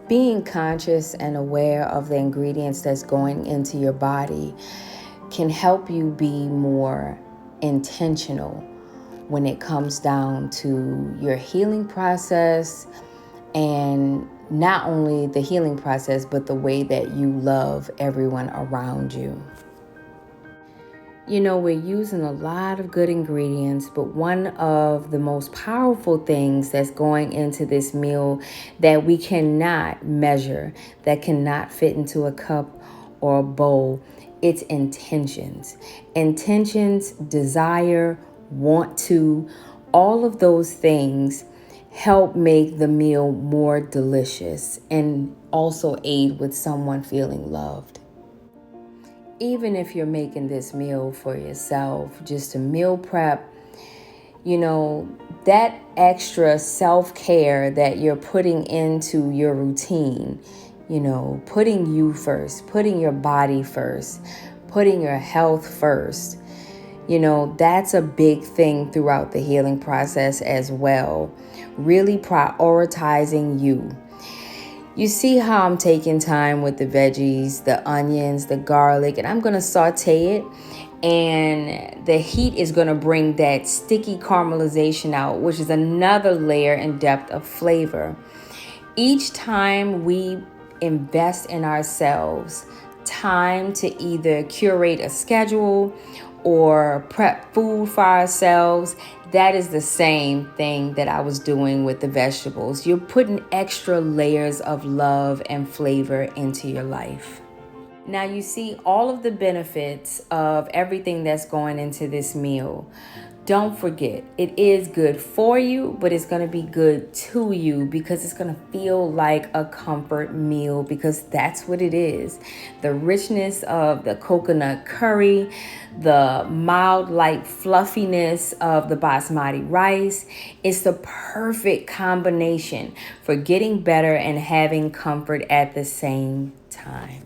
Being conscious and aware of the ingredients that's going into your body can help you be more intentional when it comes down to your healing process, and not only the healing process, but the way that you love everyone around you. You know, we're using a lot of good ingredients, but one of the most powerful things that's going into this meal that we cannot measure, that cannot fit into a cup or a bowl, it's intentions. Intentions, desire, want to, all of those things help make the meal more delicious and also aid with someone feeling loved. Even if you're making this meal for yourself, just a meal prep, you know, that extra self-care that you're putting into your routine, you know, putting you first, putting your body first, putting your health first, you know, that's a big thing throughout the healing process as well. Really prioritizing you. You see how I'm taking time with the veggies, the onions, the garlic, and I'm going to saute it. And the heat is going to bring that sticky caramelization out, which is another layer and depth of flavor. Each time we invest in ourselves, time to either curate a schedule or prep food for ourselves, that is the same thing that I was doing with the vegetables. You're putting extra layers of love and flavor into your life. Now you see all of the benefits of everything that's going into this meal. Don't forget, it is good for you, but it's going to be good to you because it's going to feel like a comfort meal, because that's what it is. The richness of the coconut curry, the mild, light fluffiness of the basmati rice, it's the perfect combination for getting better and having comfort at the same time.